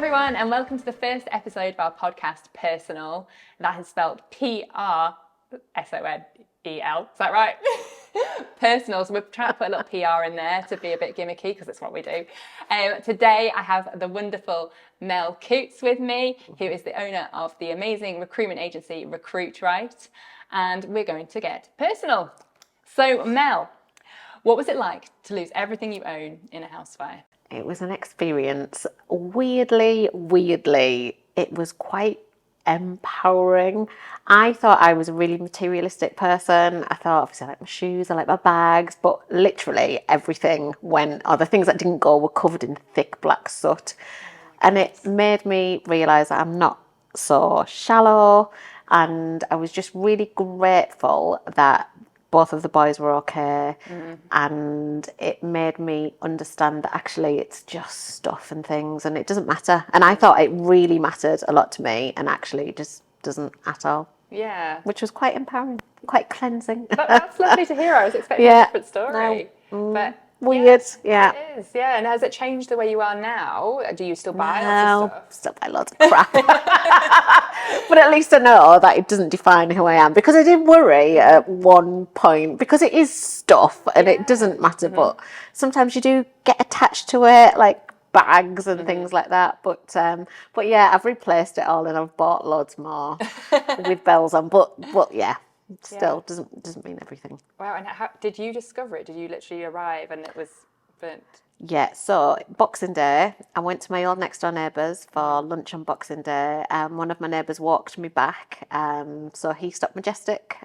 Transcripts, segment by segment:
everyone, and welcome to the first episode of our podcast, Personal. That is spelled PRsonel. Is that right? Personal. So we're trying to put a little PR in there to be a bit gimmicky because it's what we do. Today I have the wonderful Mel Coutts with me, who is the owner of the amazing recruitment agency Recruit Right, and we're going to get personal. So Mel, what was it like to lose everything you own in a house fire? It was an experience. Weirdly, it was quite empowering. I thought I was a really materialistic person. I thought, obviously, I like my shoes, I like my bags, but literally everything went, or the things that didn't go were covered in thick black soot. And it made me realise that I'm not so shallow. And I was just really grateful that both of the boys were okay, and it made me understand that actually it's just stuff and things and it doesn't matter. And I thought it really mattered a lot to me, and actually it just doesn't at all. Yeah. Which was quite empowering, quite cleansing. That's lovely to hear. I was expecting a different story. But weird, yeah. It is, yeah. And has it changed the way you are now? Do you still buy lots of stuff? Still buy lots of crap. But at least I know that it doesn't define who I am, because I did worry at one point, because it is stuff and it doesn't matter, but sometimes you do get attached to it, like bags and things like that. But yeah, I've replaced it all and I've bought loads more with bells on. But yeah, still doesn't mean everything. Wow. And how did you discover it? Did you literally arrive and it was burnt? Yeah, so Boxing Day, I went to my old next door neighbours for lunch on Boxing Day. One of my neighbours walked me back, so he stopped Majestic.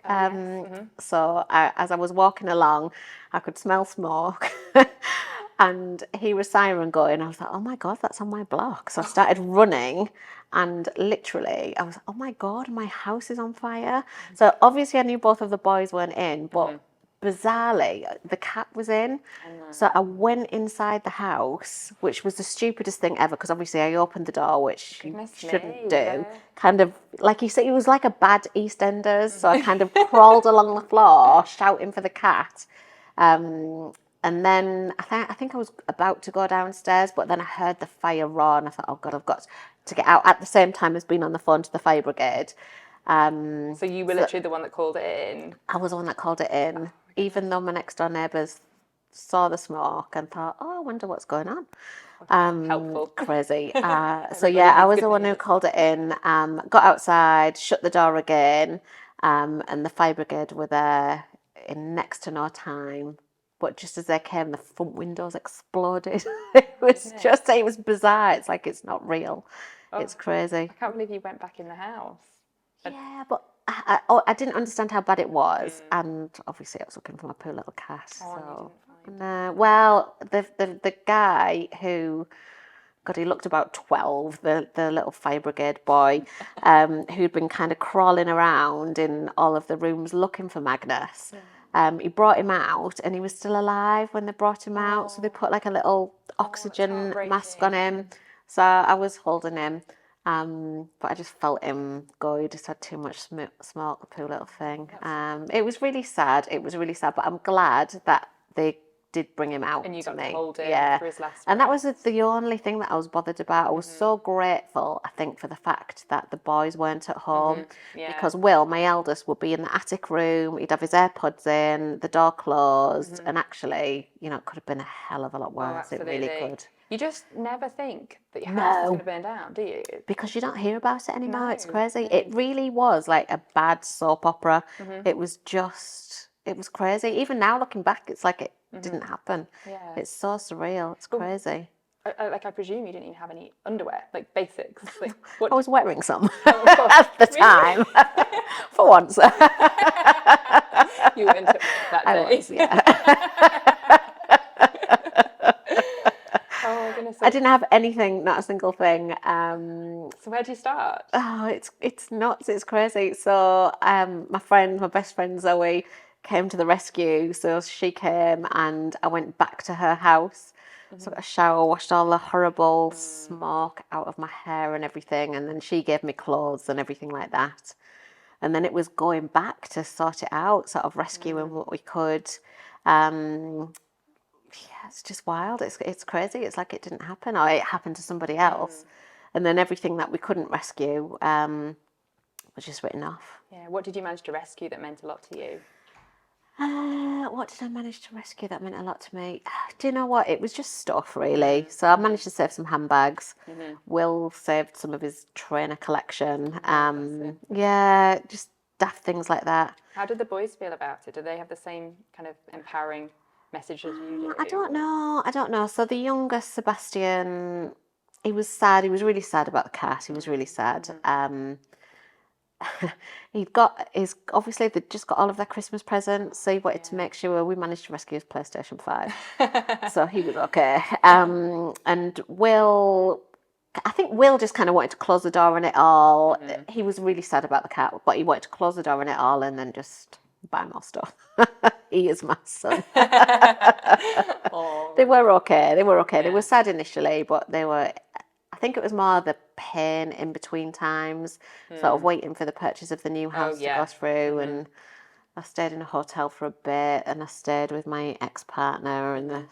So as I was walking along, I could smell smoke. And he was siren going. I was like, oh my God, that's on my block. So I started running, and literally I was like, oh my God, my house is on fire. So obviously I knew both of the boys weren't in, but bizarrely the cat was in. So I went inside the house, which was the stupidest thing ever, because obviously I opened the door, which you shouldn't do. Kind of like you said, it was like a bad EastEnders. So I kind of crawled along the floor shouting for the cat. And then I think I was about to go downstairs, but then I heard the fire roar and I thought, oh God, I've got to get out at the same time as being on the phone to the fire brigade. So you were literally the one that called it in? I was the one that called it in, even though my next door neighbours saw the smoke and thought, oh, I wonder what's going on. Helpful. Crazy. So yeah, I was the one who called it in, got outside, shut the door again, and the fire brigade were there in next to no time. But just as they came, the front windows exploded. It was bizarre. It's like, it's not real. It's crazy. I can't believe you went back in the house. Yeah, but I didn't understand how bad it was, and obviously I was looking for my poor little cat. Well, the guy who, God, he looked about 12, the little fire brigade boy, who'd been kind of crawling around in all of the rooms looking for Magnus. He brought him out, and he was still alive when they brought him out. So they put like a little oxygen mask on him. So I was holding him, but I just felt him go. He just had too much smoke, the poor little thing. It was really sad. But I'm glad that they did bring him out. And you got to hold him for his last and that was the only thing that I was bothered about. I was so grateful, I think, for the fact that the boys weren't at home, because Will, my eldest, would be in the attic room. He'd have his AirPods in, the door closed, and actually, it could have been a hell of a lot worse. It really could. You just never think that your house is going to burn down, do you? Because you don't hear about it anymore. No, it's crazy. It really was like a bad soap opera. It was crazy. Even now, looking back, it's like it didn't happen. Yeah. It's so surreal. It's crazy. I presume you didn't even have any underwear, like basics. Like, I was wearing some at the time, for once. You went to that day. I was, yeah. Oh my goodness. I didn't have anything, not a single thing. So where do you start? Oh, it's nuts. It's crazy. So my best friend Zoe, came to the rescue. So she came, and I went back to her house. So I got a shower, washed all the horrible smoke out of my hair and everything, and then she gave me clothes and everything like that. And then it was going back to sort it out, sort of rescuing what we could. It's just wild. It's crazy. It's like it didn't happen, or it happened to somebody else. and then everything that we couldn't rescue was just written off. Yeah. What did you manage to rescue that meant a lot to you? What did I manage to rescue that meant a lot to me? Do you know what? It was just stuff, really. So I managed to save some handbags. Will saved some of his trainer collection. Yeah, just daft things like that. How did the boys feel about it? Do they have the same kind of empowering message as you do? I don't know. So the youngest, Sebastian, he was sad. He was really sad about the cat. He was really sad. Obviously they'd just got all of their Christmas presents, so he wanted to make sure we managed to rescue his PlayStation 5. So he was okay. And Will, I think Will just kind of wanted to close the door on it all. He was really sad about the cat, but he wanted to close the door on it all and then just buy more stuff. He is my son. They were okay. They were sad initially, but I think it was more the pain in between times, sort of waiting for the purchase of the new house to go through. And I stayed in a hotel for a bit, and I stayed with my ex-partner and the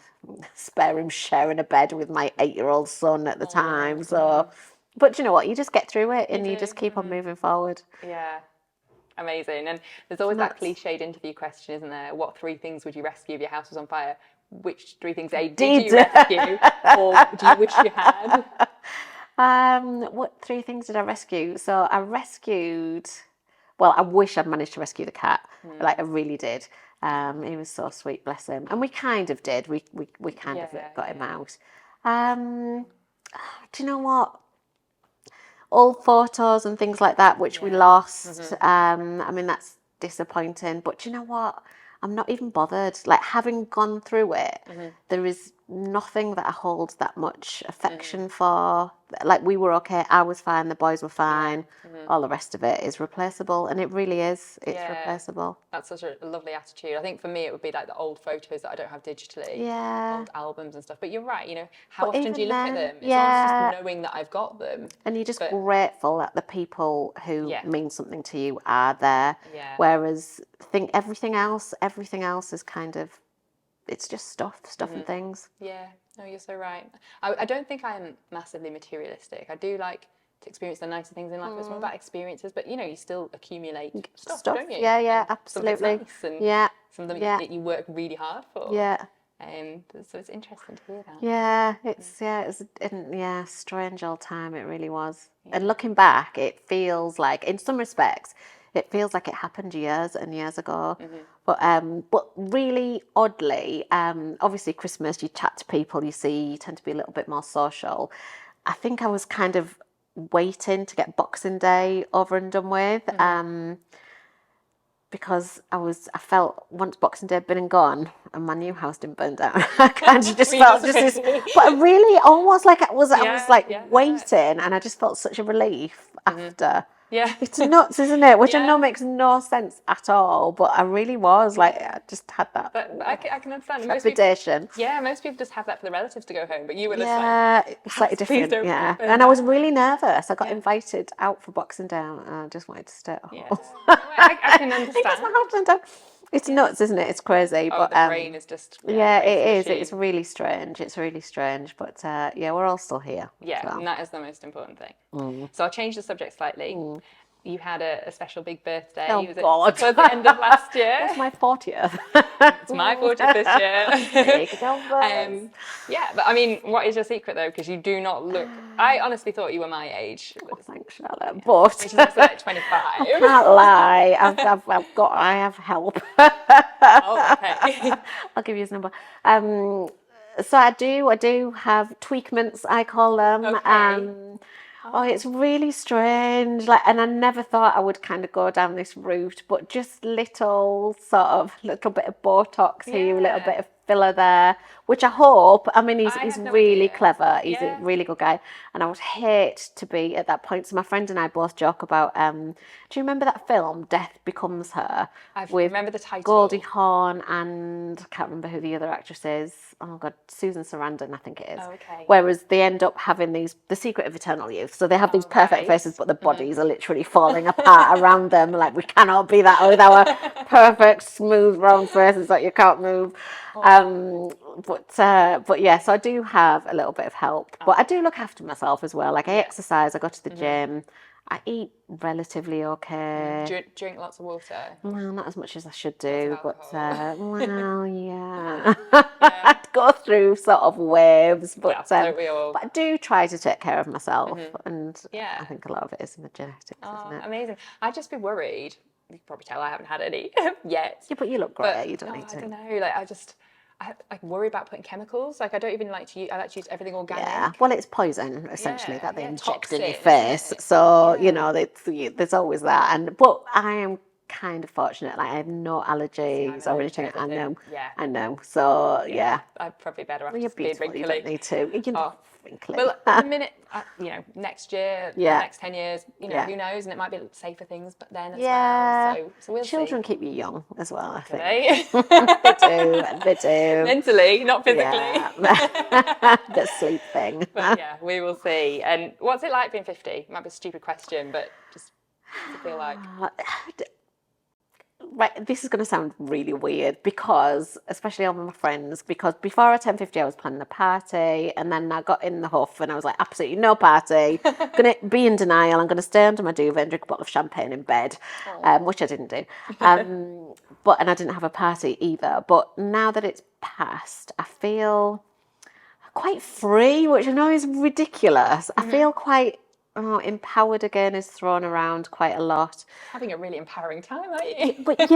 spare room sharing a bed with my 8-year-old son at the time. So, but you know what? You just get through it and you just keep on moving forward. Yeah. Amazing. And there's always that cliched interview question, isn't there? What 3 things would you rescue if your house was on fire? Which 3 things did you rescue, or do you wish you had? What 3 things did I rescue? So I rescued. Well, I wish I'd managed to rescue the cat. Like I really did. He was so sweet, bless him. And we kind of did. We kind of got him out. Do you know what? Old photos and things like that, which we lost. I mean, that's disappointing. But do you know what? I'm not even bothered. Like, having gone through it, there is nothing that I hold that much affection for. Like, we were okay, I was fine, the boys were fine. All the rest of it is replaceable, and it really is. It's replaceable. That's such a lovely attitude. I think for me it would be like the old photos that I don't have digitally, old albums and stuff. But you're right, you know, how often do you look at them? It's not just knowing that I've got them. And you're just grateful that the people who mean something to you are there. Whereas I think everything else is kind of, it's just stuff and things. Yeah, no, you're so right. I don't think I'm massively materialistic. I do like to experience the nicer things in life. It's more about experiences, but you know, you still accumulate stuff, don't you? Yeah, absolutely. Nice and something that you work really hard for. Yeah. So it's interesting to hear that. Yeah, it was a strange old time. It really was. And looking back, it feels like, in some respects, it feels like it happened years and years ago. But really oddly, obviously Christmas, you chat to people, you tend to be a little bit more social. I think I was kind of waiting to get Boxing Day over and done with. Because I felt once Boxing Day had been and gone and my new house didn't burn down, I kind of just felt just this, but really almost like I was waiting, and I just felt such a relief after. Yeah. It's nuts, isn't it? Which I know makes no sense at all, but I really was like, I just had that. But I can understand. Trepidation. Most people just have that for the relatives to go home, but you were slightly different. And I was really nervous. I got invited out for Boxing Day, and I just wanted to stay at home. I can understand. It's nuts, isn't it? It's crazy. But the brain is just it is. It's really strange. But we're all still here. Yeah, and that is the most important thing. So I'll change the subject slightly. You had a special big birthday. Oh, God. Towards the end of last year. It's my 40th. It's my 40th this year. But I mean, what is your secret though? Because you do not look. I honestly thought you were my age. Oh, thanks, Charlotte. But she's like 25. I can't lie. I have help. Oh, okay. I'll give you his number. So I do have tweakments, I call them. Okay. It's really strange. And I never thought I would kind of go down this route, but just little bit of Botox here, a little bit of filler there, which I hope. I mean, he's really clever. He's a really good guy, and I would hate to be at that point. So my friend and I both joke about. Do you remember that film, Death Becomes Her? I remember the title. Goldie Hawn and I can't remember who the other actress is. Oh God, Susan Sarandon, I think it is. Oh, okay. Whereas they end up having the secret of eternal youth. So they have these perfect faces, but the bodies are literally falling apart around them. Like, we cannot be that with our perfect, smooth, round faces that you can't move. But yeah, so I do have a little bit of help, but I do look after myself as well. Like I exercise, I go to the gym, I eat relatively okay. Drink lots of water. Well, not as much as I should do, but well, Yeah. I'd go through sort of waves, but don't we all? but I do try to take care of myself, and Yeah. I think a lot of it is in the genetics, isn't it? Amazing. I'd just be worried. You can probably tell I haven't had any yet. Yeah, but you look great. You don't need to. I don't know. Like I worry about putting chemicals. Like I don't even like to use. I like to use everything organic. Yeah, well, it's poison essentially that they inject in your toxic, face. So you know, there's always that. But I am kind of fortunate. Like I have no allergies or anything. I know. Yeah. I know. So yeah. I'm probably better off Well, you're just being beautiful. wrinkly. You don't need to. You're not wrinkly. Well, at the minute, next year, the next 10 years, who knows? And it might be safer things, but then as well. So we'll Children see. keep you young as well, I think. They do. Mentally, not physically. Yeah. The sleep thing. But yeah, we will see. And what's it like being 50? It might be a stupid question, but just to feel like. Right, this is going to sound really weird because, especially all my friends, because before I turned 50, I was planning a party, and then I got in the huff and I was like, absolutely no party. I'm going to be in denial. I'm going to stay under my duvet and drink a bottle of champagne in bed, which I didn't do. And I didn't have a party either. But now that it's passed, I feel quite free, which I know is ridiculous. I feel quite empowered again is thrown around quite a lot. Having a really empowering time, aren't you? But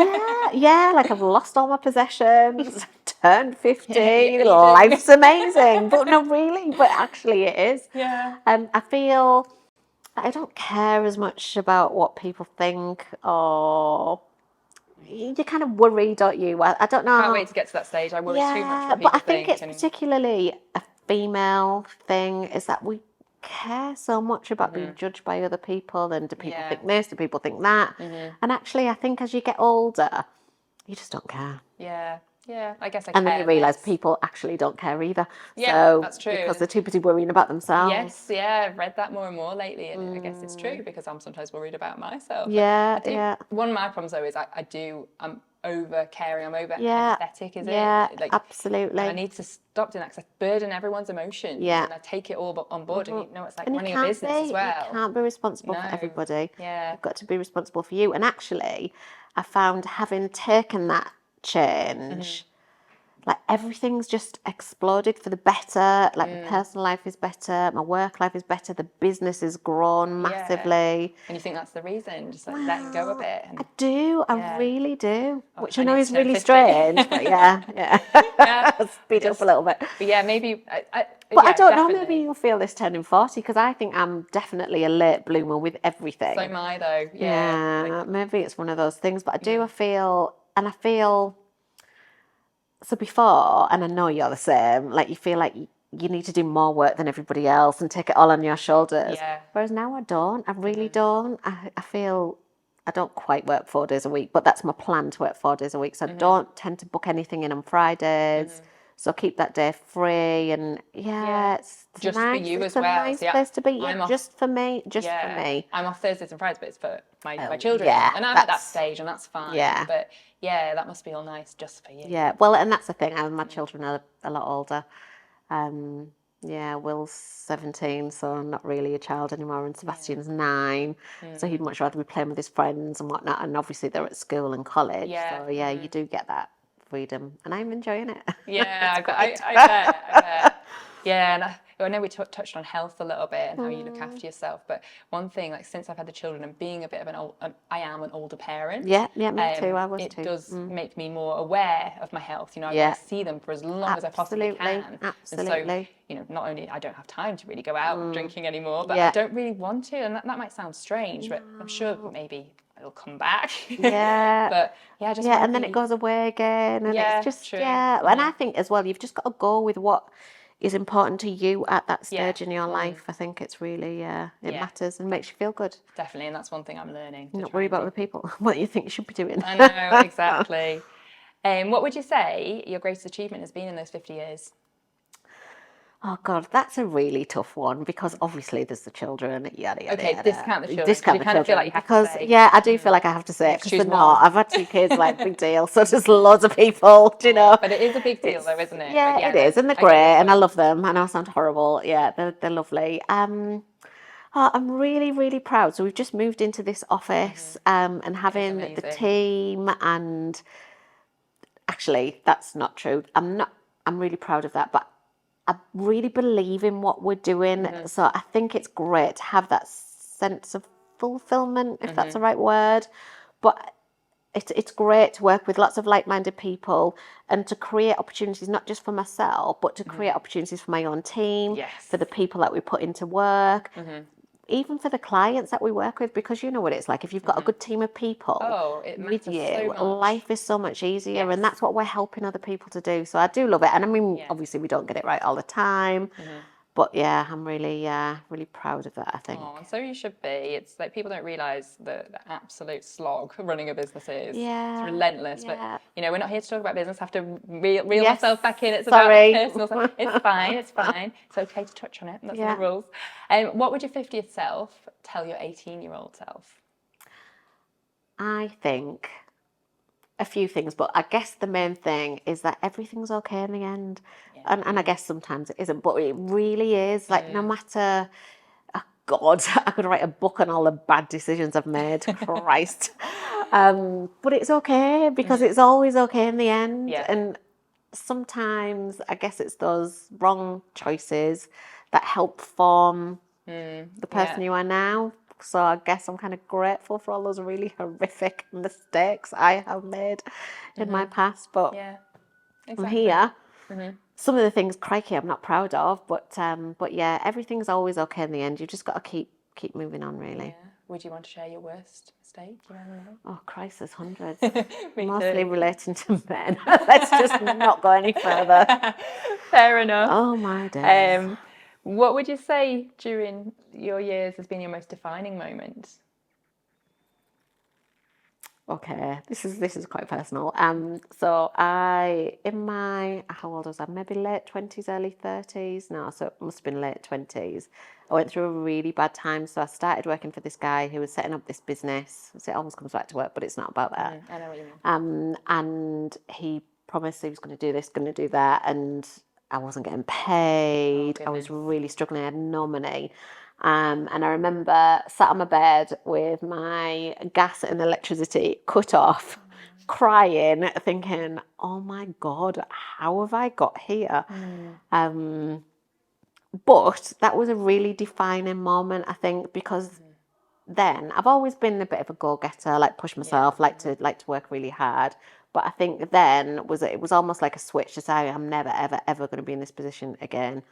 yeah, like I've lost all my possessions, turned 50, life's amazing. But no, really, but actually it is. Yeah. I feel I don't care as much about what people think, or you kind of worry, don't you? I don't know. I can't wait to get to that stage. I worry too much what people but I think it's particularly a female thing, is that we care so much about being judged by other people, and do people think this, do people think that, and actually I think as you get older you just don't care. I guess and then you realise people actually don't care either. That's true, because they're too busy worrying about themselves. I've read that more and more lately, and I guess it's true because I'm sometimes worried about myself. One of my problems though is I'm over caring, I'm over empathetic, is it? Like, absolutely. I need to stop doing that because I burden everyone's emotions, and I take it all on board, and it's like running a business as well. You can't be responsible for everybody. You've got to be responsible for you. And actually I found, having taken that change, like everything's just exploded for the better. Like my personal life is better, my work life is better, the business has grown massively. And you think that's the reason, just like letting go a bit? I do, I really do. Which I know is really strange, but speed up a little bit. But maybe. But I don't know, maybe you'll feel this turning 40, because I think I'm definitely a late bloomer with everything. So am I though. Yeah, maybe it's one of those things, but I feel so before, and I know you're the same, like you feel like you need to do more work than everybody else and take it all on your shoulders. Whereas now I don't. I really don't. I feel I don't quite work 4 days a week, but that's my plan, to work 4 days a week. So I don't tend to book anything in on Fridays. So keep that day free, and it's just nice. for you it's as well. Nice place to be. Just for me. For me. I'm off Thursdays and Fridays, but it's for my children. And I'm at that stage, and that's fine. But that must be all nice just for you. Yeah. Well, and that's the thing. My children are a lot older. Will's 17, so I'm not really a child anymore, and Sebastian's 9, so he'd much rather be playing with his friends and whatnot. And obviously they're at school and college, so you do get that freedom, and I'm enjoying it. I bet. And I know we touched on health a little bit and how you look after yourself, but one thing, like since I've had the children and being a bit of I am an older parent. Me too. I was too. It does make me more aware of my health. I want to see them for as long as I possibly can. Absolutely. And so, not only I don't have time to really go out drinking anymore, but I don't really want to, and that might sound strange, but I'm sure maybe it'll come back. But and then it goes away again, and it's just true. And I think as well, you've just got to go with what is important to you at that stage in your life. I think it's really it matters and makes you feel good. Definitely, and that's one thing I'm learning. Not worry about other people, what you think you should be doing. I know, exactly. What would you say your greatest achievement has been in those 50 years? Oh God, that's a really tough one because obviously there's the children, yada yada Okay, yada. discount the children. Discount You the kind of feel children like you have because to say. yeah, I do feel like I have to say You it have to because they're choose not. one. I've had 2 kids, like big deal. So there's loads of people, do you know. But it is a big deal, though, isn't it? Yeah, But it is, and they're I get your great, and I point. love them. I know I sound horrible. Yeah, they're lovely. Oh, I'm really, really proud. So we've just moved into this office, and having the amazing. team, and actually, that's not true. I'm really proud of that, but I really believe in what we're doing. So I think it's great to have that sense of fulfillment, if that's the right word. But it's great to work with lots of like-minded people and to create opportunities, not just for myself, but to create opportunities for my own team, Yes. for the people that we put into work, even for the clients that we work with, because you know what it's like. If you've got a good team of people It with matters you, so much. life is so much easier, Yes. and that's what we're helping other people to do. So I do love it. And I mean, Yeah. obviously we don't get it right all the time, but yeah, I'm really, really proud of that, I think. Oh, and so you should be. It's like people don't realise the absolute slog running a business is. Yeah, It's relentless. yeah. But, you know, we're not here to talk about business. I have to reel Yes, myself back in. It's sorry. about personal stuff. It's fine. It's fine. It's okay to touch on it. That's Yeah. the rules. What would your 50th self tell your 18-year-old self? I think a few things, but I guess the main thing is that everything's okay in the end. Yeah. And I guess sometimes it isn't, but it really is. Like, no matter, oh God, I could write a book on all the bad decisions I've made. Christ. But it's okay because it's always okay in the end. Yeah. And sometimes I guess it's those wrong choices that help form the person you are now. So I guess I'm kind of grateful for all those really horrific mistakes I have made in my past. But Yeah. I'm Exactly. here. Some of the things, crikey, I'm not proud of. But yeah, everything's always okay in the end. You just got to keep moving on, really. Yeah. Would you want to share your worst mistake? You remember? Oh, Christ, there's hundreds. Me Mostly too. relating to men. Let's just not go any further. Fair enough. Oh, my days. What would you say during your years has been your most defining moment? Okay, this is quite personal. So how old was I? Maybe late 20s, early 30s. No, so it must have been late 20s. I went through a really bad time. So I started working for this guy who was setting up this business. So it almost comes back to work, but it's not about that. I know what you mean. And he promised he was going to do this, going to do that, and I wasn't getting paid. I was really struggling. I had no money. And I remember sat on my bed with my gas and electricity cut off, crying, thinking, oh my God, how have I got here? But that was a really defining moment, I think, because then I've always been a bit of a go-getter, like push myself, like to work really hard. But I think then it was almost like a switch to say I'm never ever ever going to be in this position again.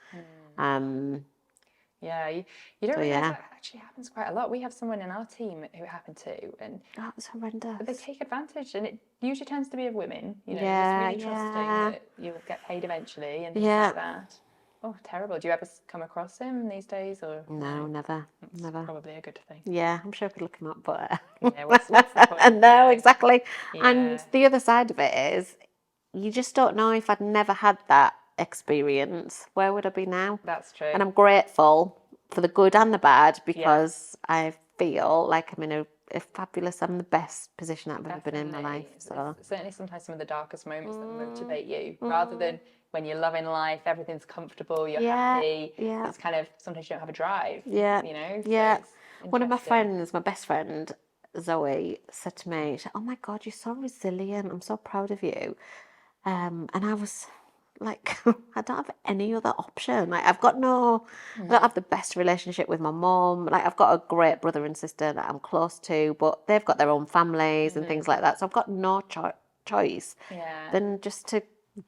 Yeah, you don't realise that actually happens quite a lot. We have someone in our team who it happened to, and that was horrendous. But they take advantage, and it usually tends to be of women. You know, Yeah, just really trusting that you'll get paid eventually and things like that. Oh, terrible. Do you ever come across him these days, or No, never. Probably a good thing. Yeah, I'm sure I could look him up, but Yeah, what's the point? no, exactly. Yeah. And the other side of it is, you just don't know. If I'd never had that experience, where would I be now? That's true. And I'm grateful for the good and the bad, because I feel like I'm in a fabulous, I'm the best position I've ever been in my life. So it's certainly sometimes some of the darkest moments that motivate you, rather than when you're loving life, everything's comfortable, you're happy. Yeah. It's kind of, sometimes you don't have a drive. Yeah. You know. Yeah. So one of my friends, my best friend Zoe, said to me, she said, "Oh my God, you're so resilient. I'm so proud of you." And I was like, I don't have any other option. Like, I don't have the best relationship with my mum. Like, I've got a great brother and sister that I'm close to, but they've got their own families and things like that. So I've got no choice than just to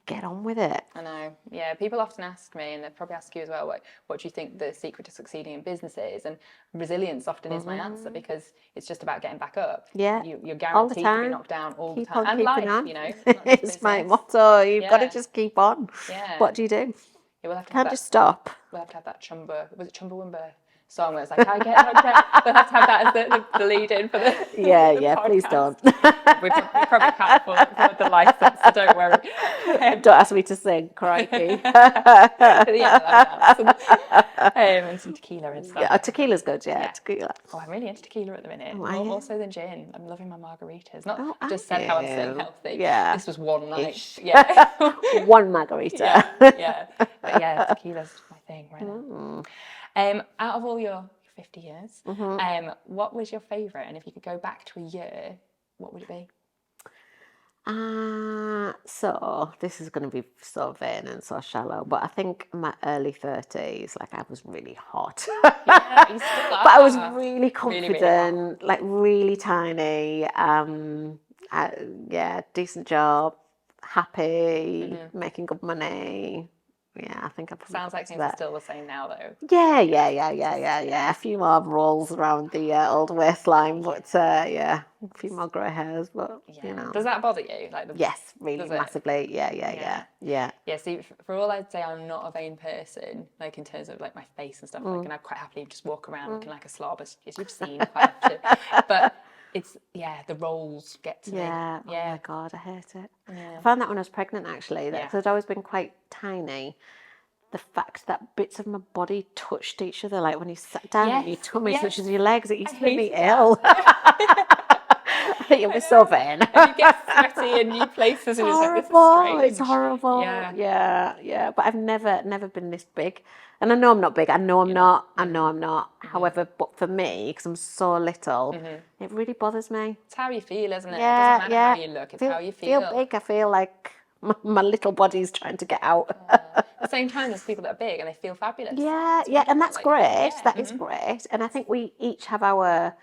get on with it. I know. Yeah, people often ask me, and they probably ask you as well, what do you think the secret to succeeding in business is? And resilience often is my answer, because it's just about getting back up. Yeah, you're guaranteed to be knocked down all the time. And life, on. you know, It's my motto. You've got to just keep on. Yeah. What do you do? Yeah, we'll have to Can't just stop. We'll have to have that Chumbawamba song where it's like, I get knocked out. We'll have to have that as the lead in for the Yeah, podcast. please don't. We probably can't afford the license, so don't worry. Don't ask me to sing, crikey. And some tequila and stuff. Yeah, tequila's good, tequila. Oh, I'm really into tequila at the minute. More so than gin. I'm loving my margaritas. I just said how I'm staying healthy. Yeah. This was one night. Yeah. One margarita. Yeah. But yeah, tequila's my thing right now. Out of all your 50 years, what was your favourite? And if you could go back to a year, what would it be? So this is going to be so vain and so shallow, but I think my early 30s, like I was really hot. Yeah, you still are. But I was really confident, really like really tiny. Decent job, happy, making good money. Yeah, I think I probably sounds like things are still the same now, though. Yeah. A few more rolls around the old waistline, but a few more grey hairs. But you know, does that bother you? Yes, really massively. Yeah. Yeah. See, for all I'd say, I'm not a vain person, like in terms of like my face and stuff. Like, and I'd quite happily just walk around looking like a slob, as you've seen quite often. But it's the rolls get to me. Yeah. Oh my God, I hate it. Yeah. I found that when I was pregnant, actually, because I'd always been quite tiny. The fact that bits of my body touched each other, like when you sat down and your tummy touches your legs, it used to make me ill. It was so vain. And you get sweaty in new places, and It's horrible. Yeah. But I've never been this big, and I know I'm not big. I know I'm not. However, but for me, because I'm so little, it really bothers me. It's how you feel, isn't it? Yeah, it doesn't matter how you look; it's how you feel. Feel big. I feel like my little body's trying to get out. At the same time, there's people that are big and they feel fabulous. Yeah, and that's great. That is great. And I think we each have our,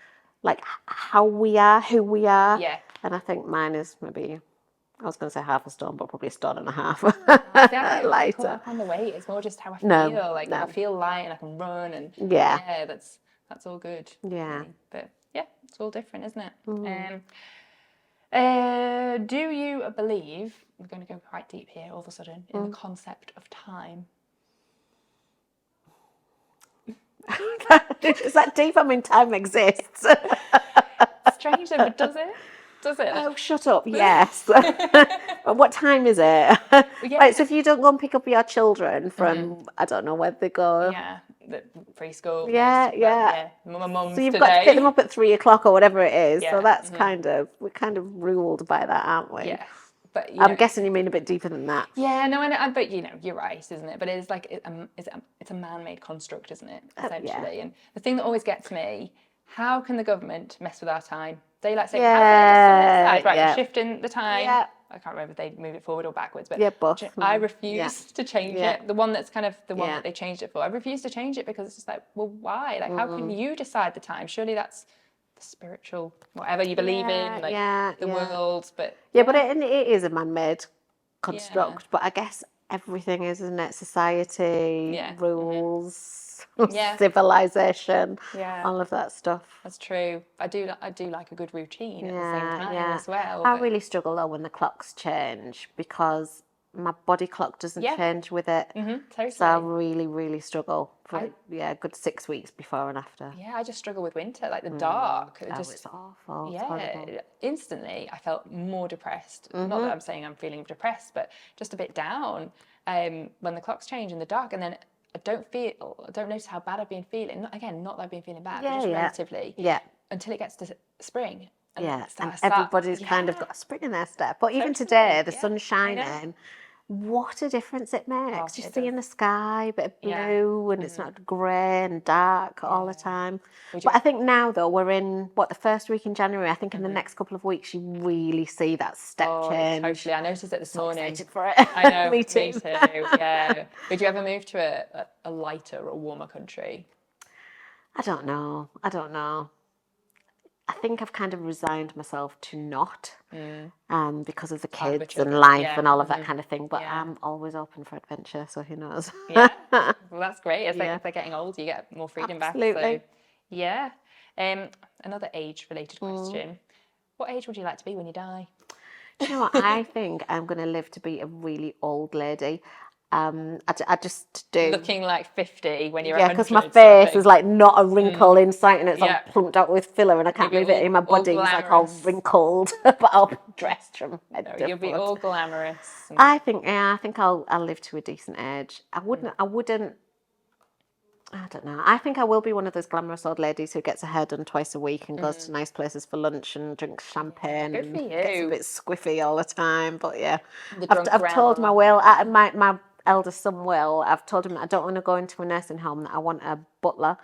like, how we are, who we are. Yeah. And I think mine is maybe, I was going to say half a stone, but probably a stone and a half. Lighter. Put up on the weight. It's more just how I feel. If I feel light and I can run, and that's all good. Yeah. But yeah, it's all different, isn't it? Do you believe, we're going to go quite deep here all of a sudden, in the concept of time? Is that deep? I mean, time exists. Strange though, but does it? Does it? Oh, shut up. Yes. What time is it? Right, so if you don't go and pick up your children from, I don't know where they go. Yeah, the preschool. Yeah. My mum's so you've today. got to pick them up at 3:00 or whatever it is. Yeah. So that's we're kind of ruled by that, aren't we? Yeah. But I'm guessing you mean a bit deeper than that. Yeah, no, but you're right, isn't it? But it's like it's a man-made construct, isn't it? Essentially, and the thing that always gets me: how can the government mess with our time? Daylight saving. Right, we're shifting the time. Yeah. I can't remember if they moved it forward or backwards, but both. I refuse to change it. The one that's kind of the one that they changed it for. I refuse to change it because it's just like, well, why? Like, how can you decide the time? Surely that's the spiritual, whatever you believe in, like the world. But but it is a man-made construct. But I guess everything is, isn't it? Society, rules. Civilization, all of that stuff. That's true. I do like a good routine at the same time as well. I really struggle though when the clocks change because my body clock doesn't change with it. Totally. So I really, really struggle for a good 6 weeks before and after. Yeah, I just struggle with winter, like the dark. It's awful. It's horrible. Instantly I felt more depressed. Not that I'm saying I'm feeling depressed, but just a bit down when the clocks change in the dark, and then I don't notice how bad I've been feeling. Not that I've been feeling bad, but just relatively. Yeah. Until it gets to spring. And everybody's kind of got a spring in their step. But even today, the sun's shining. What a difference it makes. You see in the sky, a bit of blue, and it's not grey and dark all the time. But I think now, though, we're in, the first week in January. I think in the next couple of weeks, you really see that step change. Totally. I noticed it this morning. Excited for it. I know. Me too. Yeah. Would you ever move to a lighter or warmer country? I don't know. I think I've kind of resigned myself to not because of the kids and life and all of that kind of thing. But I'm always open for adventure, so who knows? Well, that's great. As they're getting older, you get more freedom back. So, yeah. Another age-related question. What age would you like to be when you die? Do you know what? I think I'm going to live to be a really old lady. I just do. Looking like 50 when you're Yeah, 100. because my face is like not a wrinkle in sight, and it's all plumped out with filler, and I can't You'll be believe it. In my all body, it's like all glamorous. wrinkled, but I'll be dressed from head No, to you'll be foot. all glamorous. I think I'll live to a decent age. I wouldn't. I don't know. I think I will be one of those glamorous old ladies who gets her hair done twice a week and goes to nice places for lunch and drinks champagne Good and for gets a you. bit squiffy all the time. But yeah, The drunk I've told grandma. my Will, my eldest son Will, I've told him that I don't want to go into a nursing home, that I want a butler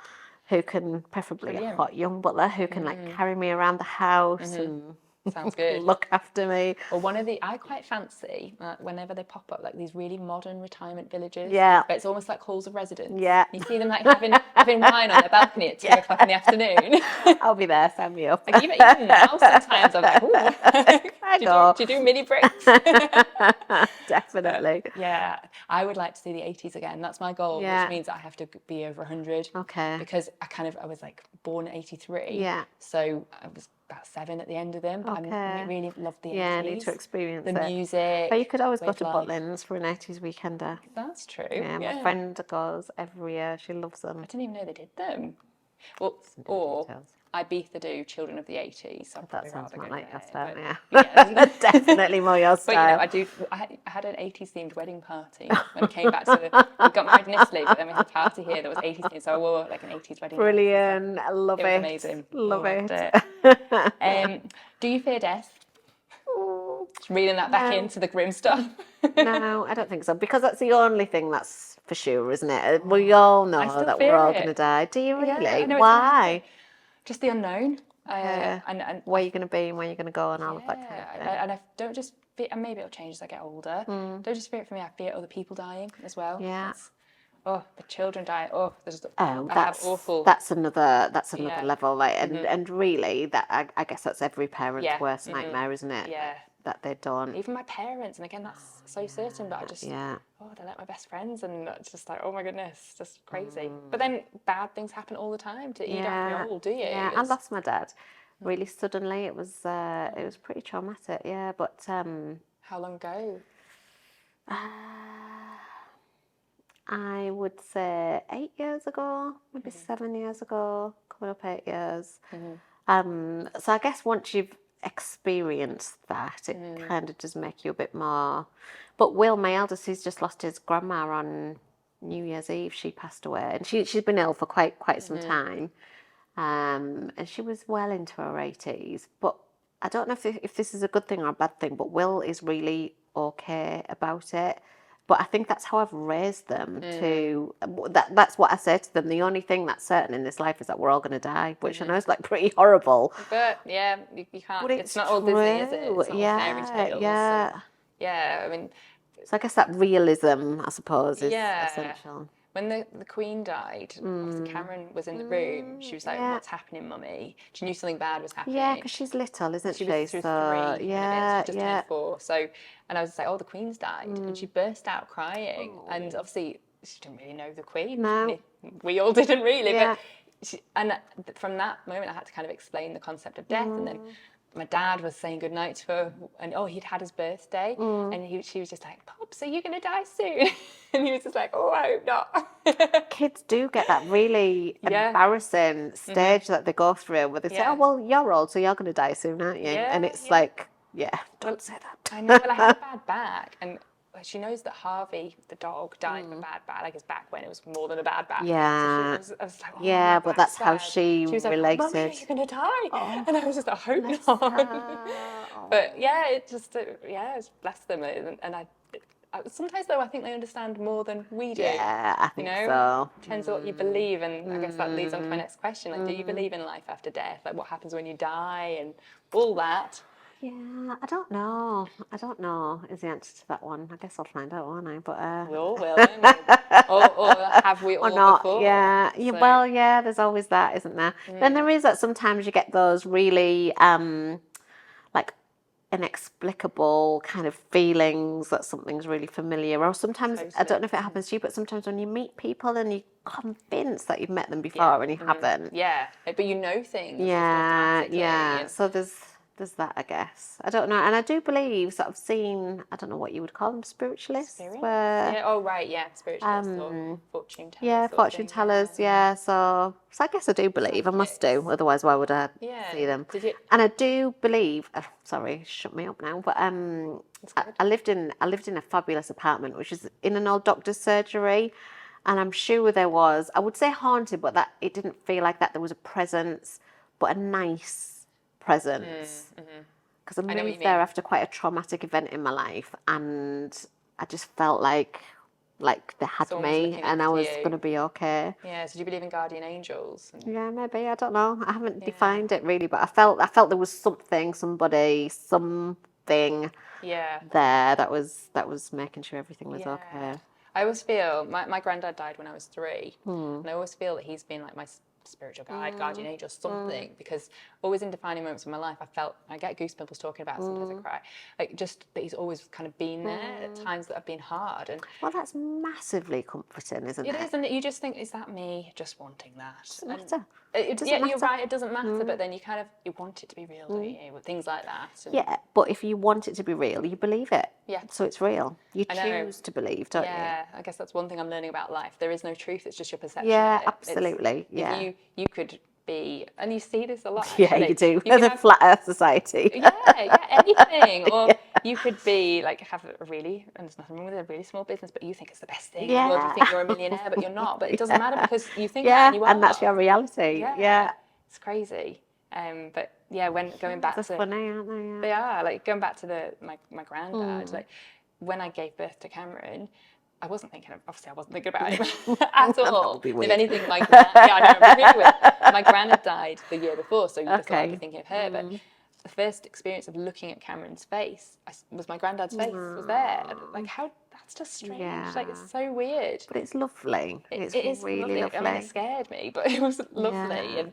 who can, preferably a hot young butler who can like carry me around the house and Sounds good. look after me. Or I quite fancy, whenever they pop up, like these really modern retirement villages. Yeah. But it's almost like halls of residence. Yeah. You see them like having wine on their balcony at 2 o'clock in the afternoon. I'll be there, sign me up. Like even now, sometimes I'm like, ooh, do you do mini breaks? Definitely. Yeah, I would like to see the 80s again. That's my goal, Yeah. which means I have to be over 100. Okay. Because I was like born in 83. Yeah. So I was about 7 at the end of them. But I really loved the 80s. Yeah, I need to experience the it. music. But you could always way go of to life. Butlins for an 80s weekender. That's true. Yeah, my friend goes every year. She loves them. I didn't even know they did them. Well, or Ibiza do Children of the 80s. So That sounds more like your style, yeah. Definitely more your style. But I had an 80s themed wedding party when I came back. We got married in Italy, but then we had a party here that was 80s themed. So I wore like an 80s wedding. Brilliant. I love it. It was amazing. Love it. Do you fear death? Just reading that back into the grim stuff. No, I don't think so. Because that's the only thing that's for sure, isn't it? We all know that we're all going to die. Do you really? Yeah, Why? Just the unknown. And where you're going to be and where you're going to go and all of that kind of thing. And I don't just fear, and maybe it'll change as I get older. Don't just fear it for me, I fear other people dying as well. Yeah. The children die. That's another level. Like, and really, that I guess that's every parent's worst nightmare, isn't it? Yeah. That they don't. Even my parents, and again, that's so certain, but I just, they're like my best friends, and it's just like, oh my goodness, just crazy. But then bad things happen all the time to you don't all, do you? Yeah, I lost my dad really suddenly. It was pretty traumatic, but how long ago? I would say 8 years ago, maybe 7 years ago, coming up 8 years. So I guess once you've experienced that, it kind of does make you a bit more. But Will, my eldest, he's just lost his grandma on New Year's Eve. She passed away, and she's been ill for quite some time, and she was well into her 80s. But I don't know if this is a good thing or a bad thing, but Will is really okay about it. But I think that's how I've raised them to. That's what I say to them. The only thing that's certain in this life is that we're all going to die, which I know is like pretty horrible. But yeah, you can't. But it's not all Disney, is it? It's not all fairy tales. Yeah. I mean. So I guess that realism, I suppose, is essential. When the Queen died, obviously Cameron was in the room. She was like, "What's happening, Mummy?" She knew something bad was happening. Yeah, because she's little, isn't she? She was 3. Yeah, she just turned 4. So, and I was like, "Oh, the Queen's died," and she burst out crying. And obviously, she didn't really know the Queen. No, we all didn't really. But from that moment, I had to kind of explain the concept of death, and then. My dad was saying goodnight to her, and he'd had his birthday, and she was just like, "Pops, are you going to die soon?" And he was just like, "Oh, I hope not." Kids do get that really embarrassing stage that they go through, where they say, "Oh, well, you're old, so you're going to die soon, aren't you?" And it's like, don't say that. I know. Well, I had a bad back, and she knows that Harvey, the dog, died of a bad back. Like his back when it was more than a bad back. Yeah. So I was like, but that's how she was related. Like, "Mummy, are you going to die?" And I was just, "I hope not." But it's just, it's bless them. And I sometimes though I think they understand more than we do. Yeah, I think so. Depends on what you believe, and I guess that leads on to my next question. Like, do you believe in life after death? Like, what happens when you die and all that? Yeah, I don't know. Is the answer to that one. I guess I'll find out, won't I? But we all will, won't we? or have we all or not? Before? Yeah. So. Well, there's always that, isn't there? Then there is that sometimes you get those really like inexplicable kind of feelings that something's really familiar, or sometimes I don't know if it happens to you, but sometimes when you meet people and you're convinced that you've met them before and you haven't. Yeah, but you know things. Yeah. So there's there's that, I guess. I don't know. And I do believe, sort of seen, I don't know what you would call them, spiritualists? Where, Yeah. Oh, right. Yeah. Spiritualists or fortune tellers. yeah, sort of fortune thing, tellers, yeah. So I guess I do believe. I must do. Otherwise, why would I see them? Did you? And I do believe, sorry, shut me up now, but I lived in a fabulous apartment, which is in an old doctor's surgery. And I'm sure there was, I would say haunted, but that it didn't feel like that. There was a presence, but a nice presence. Because I moved there after quite a traumatic event in my life, and I just felt like they had me, and I was going to be okay. Yeah. So do you believe in guardian angels? Yeah, maybe, I don't know. I haven't defined it really, but I felt there was somebody, something Yeah. there that was making sure everything was okay. I always feel my granddad died when I was 3, and I always feel that he's been like my spiritual guide, guardian angel, something. Because always in defining moments of my life, I get goosebumps talking about it. Sometimes I cry. Like just that he's always kind of been there at times that have been hard. And well, that's massively comforting, isn't it? it is, and you just think, is that me just wanting that? Doesn't matter. You're right. It doesn't matter, but then you want it to be real, don't you? With things like that. And yeah, but if you want it to be real, you believe it. Yeah. So it's real. You choose to believe, don't you? Yeah, I guess that's one thing I'm learning about life. There is no truth; it's just your perception. Yeah, of it. absolutely. If you could be, and you see this a lot. Yeah, actually. you do. You There's can a flat Earth society. anything. Or you could be like have a really, and there's nothing wrong with a really small business, but you think it's the best thing. Yeah. In the world. You think you're a millionaire, but you're not. But it doesn't matter because you think that and you are. And that's your reality. Yeah. It's crazy. But yeah, when going back They're to funny, aren't they? Yeah. they are like going back to my granddad. Like when I gave birth to Cameron, I wasn't thinking about him at all. If anything, my gran had died the year before, so you just thought I'd be thinking of her. But the first experience of looking at Cameron's face was my granddad's face was there. Like how that's just strange. Yeah. Like it's so weird. But it's lovely. It is really lovely. I mean, it scared me, but it was lovely. Yeah. And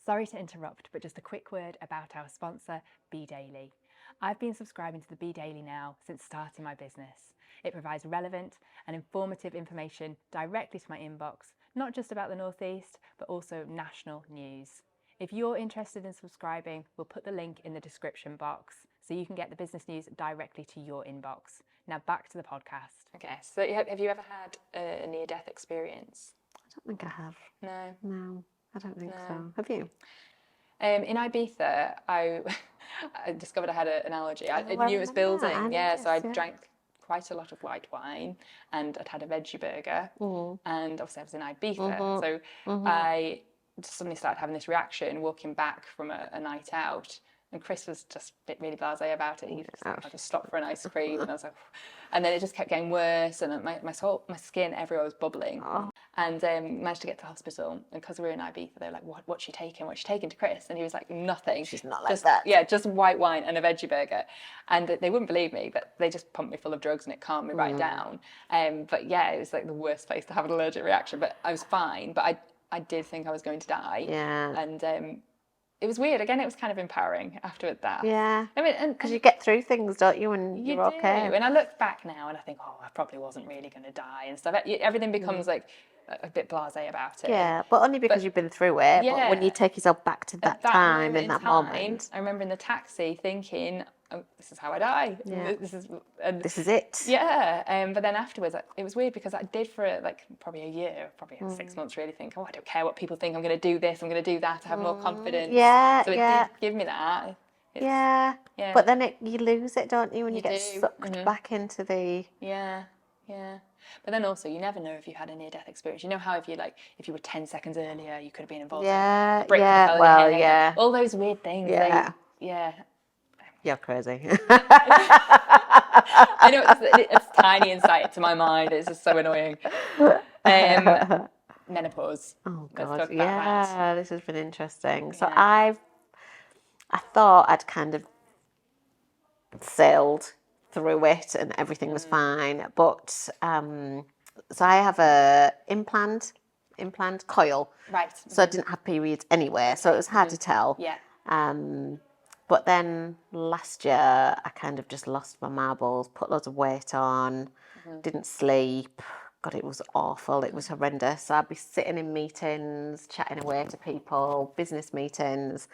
sorry to interrupt, but just a quick word about our sponsor, Be Daily. I've been subscribing to the Be Daily now since starting my business. It provides relevant and informative information directly to my inbox, not just about the Northeast, but also national news. If you're interested in subscribing, we'll put the link in the description box so you can get the business news directly to your inbox. Now back to the podcast. Okay, so have you ever had a near-death experience? I don't think I have. No, I don't think so. Have you? In Ibiza, I discovered I had an allergy. I knew it was building. So I drank quite a lot of white wine, and I'd had a veggie burger, and obviously I was in Ibiza, so I just suddenly started having this reaction walking back from a night out. And Chris was just really blasé about it. He was like, I just stopped for an ice cream, and I was like, and then it just kept getting worse, and my skin everywhere was bubbling. And managed to get to hospital. And because we were in Ibiza, they were like, what's she taking? What's she taking to Chris? And he was like, nothing. She's not like that. Yeah, just white wine and a veggie burger. And they wouldn't believe me, but they just pumped me full of drugs and it calmed me right down. But yeah, it was like the worst place to have an allergic reaction. But I was fine. But I did think I was going to die. Yeah. And it was weird. Again, it was kind of empowering after that. Yeah. I mean, because you get through things, don't you? And you're okay. And I look back now and I think, I probably wasn't really going to die and stuff. Everything becomes like a bit blasé about it. Yeah, but only because you've been through it. Yeah. But when you take yourself back to that time in that moment. I remember in the taxi thinking, this is how I die. Yeah. This is it. Yeah. But then afterwards, it was weird because I did for probably a year, probably 6 months, really think, I don't care what people think. I'm going to do this. I'm going to do that. I have more confidence. Yeah. So it did give me that. Yeah. But then you lose it, don't you? When you get sucked back into the. Yeah. Yeah. But then also, you never know if you had a near-death experience. You know how if you were 10 seconds earlier, you could have been involved. Yeah. In a brick fell in your head, all those weird things. Yeah. Yeah. You're crazy. I know it's tiny insight to my mind. It's just so annoying. Menopause. Oh God. Let's talk about that. This has been interesting. So I thought I'd kind of sailed through it and everything was fine, but so I have a implant coil. Right. So I didn't have periods anywhere, so it was hard to tell. Yeah. But then last year I kind of just lost my marbles, put loads of weight on, didn't sleep, God, it was awful. It was horrendous. So I'd be sitting in meetings, chatting away to people, business meetings,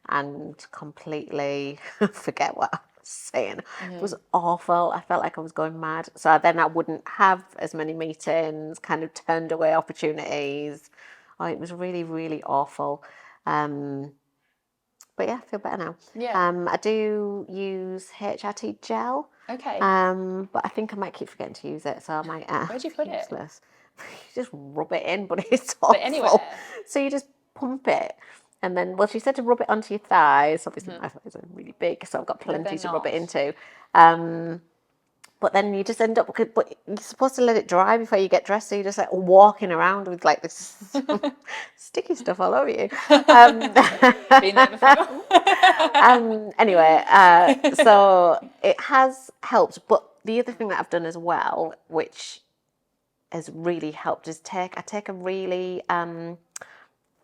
and completely forget what I was saying. It was awful. I felt like I was going mad. So then I wouldn't have as many meetings, kind of turned away opportunities. Oh, it was really, really awful. But yeah, I feel better now. Yeah. I do use HRT gel. Okay. But I think I might keep forgetting to use it, so I might. Where'd you put it? Useless. You just rub it in, but it's awful. But anywhere. So you just pump it, and then she said to rub it onto your thighs. Obviously, my thighs are really big, so I've got plenty to rub it into. But then you just end up, but you're supposed to let it dry before you get dressed, so you're just like walking around with like this sticky stuff all over you. Been there before. Anyway, so it has helped, but the other thing that I've done as well, which has really helped, is I take a really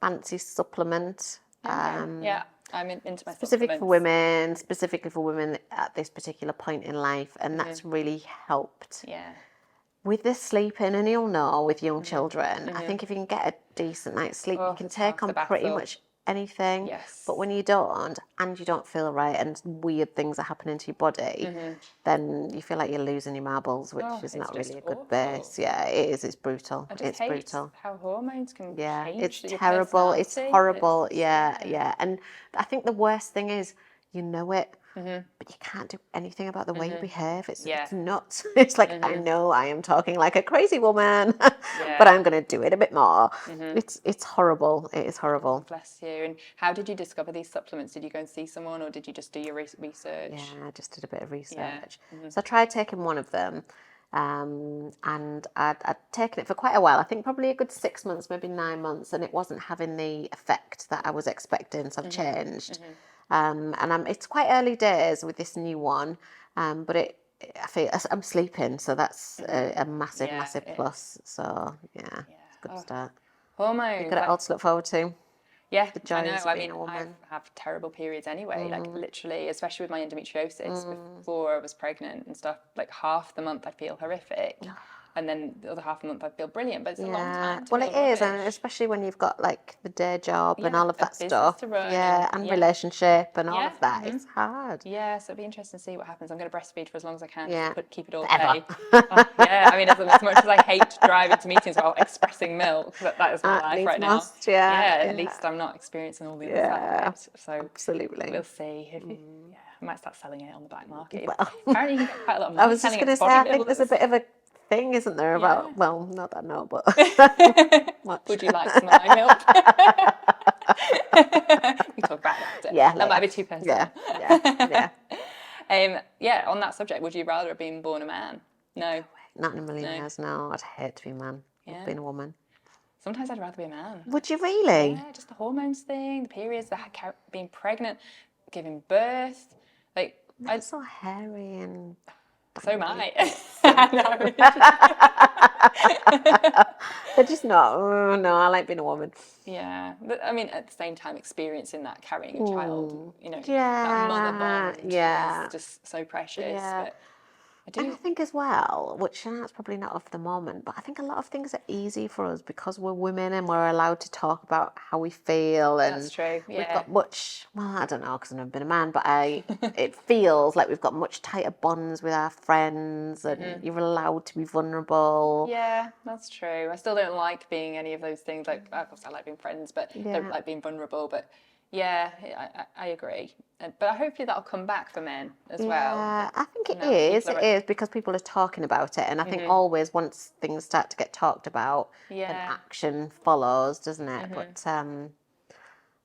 fancy supplement. Yeah. I'm into my Specifically for women at this particular point in life, and that's really helped. Yeah. With the sleeping, and you'll know with young children, I think if you can get a decent night's sleep, you can take on pretty much anything. Yes. But when you don't, and you don't feel right, and weird things are happening to your body, then you feel like you're losing your marbles, which is not really a good base. Yeah, it is. It's brutal. It's brutal. How hormones can change. It's terrible. It's horrible. Yeah. And I think the worst thing is, you know it, but you can't do anything about the way you behave. It's nuts. It's like, I know I am talking like a crazy woman, but I'm going to do it a bit more. It's horrible. It is horrible. Bless you. And how did you discover these supplements? Did you go and see someone, or did you just do your research? Yeah, I just did a bit of research. So I tried taking one of them, and I'd taken it for quite a while. I think probably a good 6 months, maybe 9 months, and it wasn't having the effect that I was expecting. So I've changed. It's quite early days with this new one, but I feel I'm sleeping, so that's a massive plus. So yeah, it's a good start. Hormones. You've got it all to look forward to. Yeah, the joys of being a woman. I have terrible periods anyway, like literally, especially with my endometriosis before I was pregnant and stuff, like half the month I feel horrific. And then the other half of the month I feel brilliant, but it's a long time to well, feel it is, rubbish. and especially when you've got like the day job and all of that business stuff, to run and relationship and all of that. It's hard. Yeah, so it'll be interesting to see what happens. I'm going to breastfeed for as long as I can, just keep it all Forever. day. I mean, as much as I hate driving to meetings while expressing milk, that is my life right now. At least I'm not experiencing all the other side of it. So absolutely, we'll see. I might start selling it on the black market. Apparently, you can get quite a lot of money. I was just going to say, I think there's a bit of a thing, isn't there, about, well, not that I know, but much. Would you like some of my milk? We talk about that. Yeah, that might be too personal. Yeah. On that subject, would you rather have been born a man? No. Not in a million years, no. I'd hate to be a man. I've been a woman. Sometimes I'd rather be a man. Would you really? Yeah, just the hormones thing, the periods, being pregnant, giving birth. Like, I'm so hairy and... So am I. They're just not. No, I like being a woman. Yeah, but I mean, at the same time, experiencing that, carrying a child, that mother bond is just so precious. Yeah. But I think as well, which that's probably not of the moment, but I think a lot of things are easy for us because we're women and we're allowed to talk about how we feel. And that's true. We've got much, well, I don't know because I've never been a man, but it feels like we've got much tighter bonds with our friends and you're allowed to be vulnerable. Yeah, that's true. I still don't like being any of those things. Like, of course, I like being friends, but don't like being vulnerable. But yeah, I agree. But hopefully that'll come back for men as well. Yeah, I think it is. It is because people are talking about it. And I think always once things start to get talked about, then action follows, doesn't it?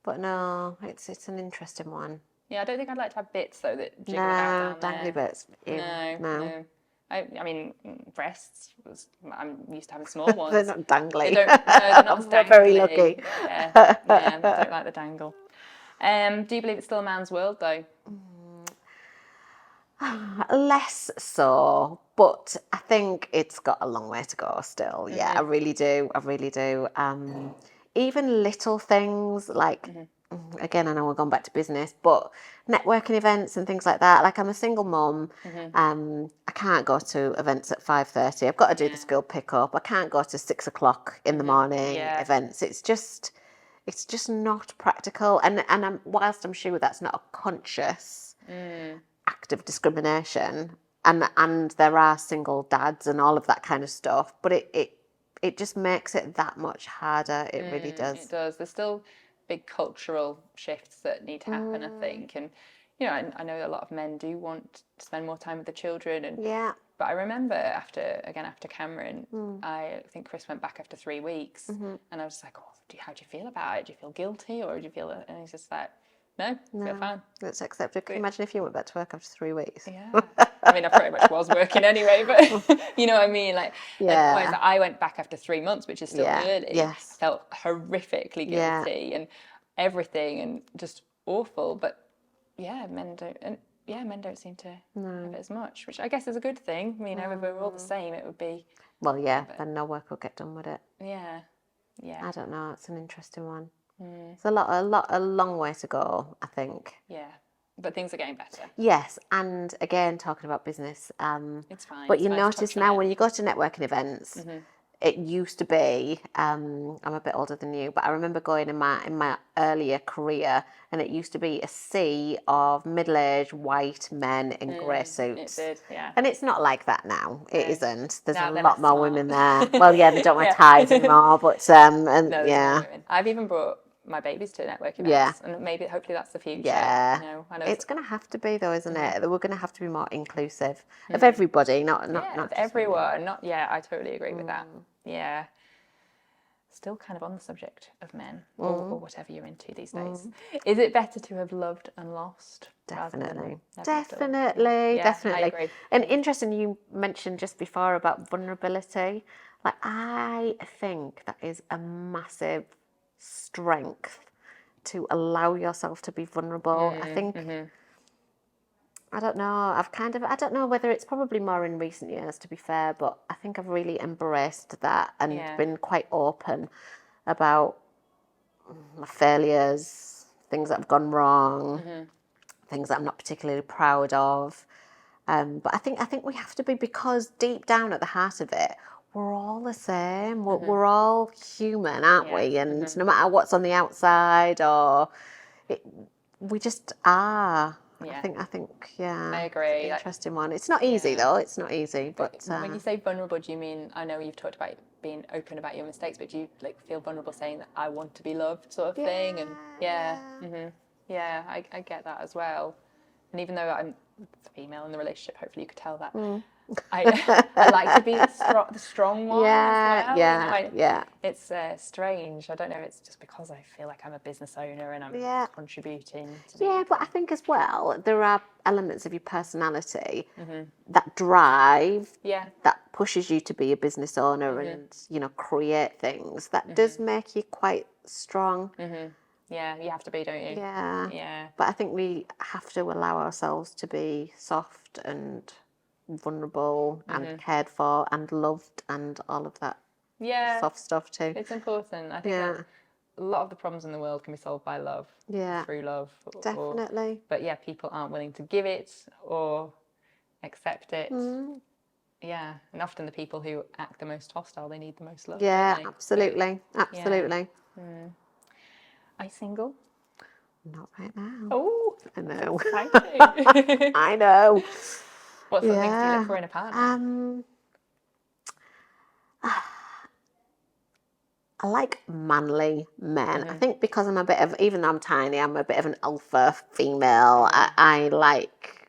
But no, it's an interesting one. Yeah, I don't think I'd like to have bits though that jiggle about down dangly there. bits. No. I mean, breasts. I'm used to having small ones. They're not dangly. They're not as dangly. We're very lucky. Yeah, I don't like the dangle. Do you believe it's still a man's world though? Less so, but I think it's got a long way to go still. Yeah, I really do. Even little things like again, I know we're going back to business, but networking events and things like that. Like, I'm a single mum. I can't go to events at 5:30. I've got to do the school pickup. I can't go to 6 o'clock in the morning events. It's just not practical. And whilst I'm sure that's not a conscious act of discrimination, and there are single dads and all of that kind of stuff, but it just makes it that much harder. It really does. It does. There's still big cultural shifts that need to happen, I think. And, you know, I know a lot of men do want to spend more time with the children. And but I remember after Cameron, I think Chris went back after 3 weeks. And I was like, oh, how do you feel about it? Do you feel guilty, or do you feel... And he's just like, no, feel fine. It's accepted. Can you imagine if you went back to work after 3 weeks? Yeah. I mean, I pretty much was working anyway, but you know what I mean? Like, I went back after 3 months, which is still early. Yes. Felt horrifically guilty and everything, and just awful. But men don't seem to have it as much, which I guess is a good thing. I mean, if we were all the same, it would be... Well, then no work will get done with it. Yeah. I don't know. It's an interesting one. It's a long way to go, I think. Yeah. But things are getting better. Yes, and again, talking about business, it's fine. But you notice now when you go to networking events, it used to be. I'm a bit older than you, but I remember going in my earlier career, and it used to be a sea of middle-aged white men in grey suits. It did, yeah. And it's not like that now. It isn't. There's now a lot more smart. Women there. Well, they don't wear ties anymore, but I've even brought my babies to networking events, and hopefully that's the future. Yeah, you know, I know it's going to have to be though, isn't it? We're going to have to be more inclusive of everybody, not everyone. Not I totally agree with that. Yeah, still kind of on the subject of men or whatever you're into these days. Is it better to have loved and lost? Definitely. I agree. And interesting, you mentioned just before about vulnerability. Like, I think that is a massive strength to allow yourself to be vulnerable. I think I don't know whether it's probably more in recent years, to be fair, but I think I've really embraced that and been quite open about my failures, things that have gone wrong, things that I'm not particularly proud of. But I think we have to be, because deep down at the heart of it, we're all the same. We're all human, aren't we? And no matter what's on the outside, we just are. Yeah. I think. I agree. It's an interesting one. It's not easy though. It's not easy. But when you say vulnerable, do you mean? I know you've talked about being open about your mistakes, but do you feel vulnerable saying that I want to be loved, sort of thing? And I get that as well. And even though I'm female in the relationship, hopefully you could tell that. I like to be the strong one. It's strange. I don't know. It's just because I feel like I'm a business owner and I'm contributing. But I think as well there are elements of your personality that drive, that pushes you to be a business owner and create things. That does make you quite strong. Yeah, you have to be, don't you? Yeah. But I think we have to allow ourselves to be soft and vulnerable and cared for and loved and all of that soft stuff too. It's important. I think that a lot of the problems in the world can be solved by love, through love. Definitely. But people aren't willing to give it or accept it. Yeah, and often the people who act the most hostile, they need the most love. Yeah, don't they? absolutely. Are you single? Not right now. Oh, I know. Exciting. I know. What sort of things do you look for in a partner? I like manly men. I think because I'm even though I'm tiny, I'm a bit of an alpha female. I like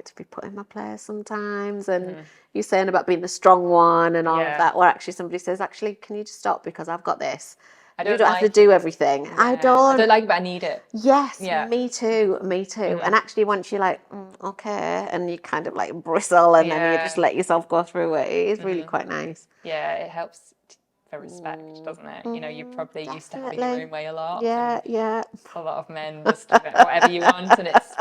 to be put in my place sometimes. And you're saying about being the strong one and all of that, or actually somebody says, actually, can you just stop because I've got this. You don't have to do everything. Yeah. I don't like it, but I need it. Yes, me too. And actually once you're like, okay, and you kind of like bristle and then you just let yourself go through it. It is really quite nice. Yeah, it helps for respect, doesn't it? You're probably used to having your own way a lot. Yeah. A lot of men just do whatever you want, and it's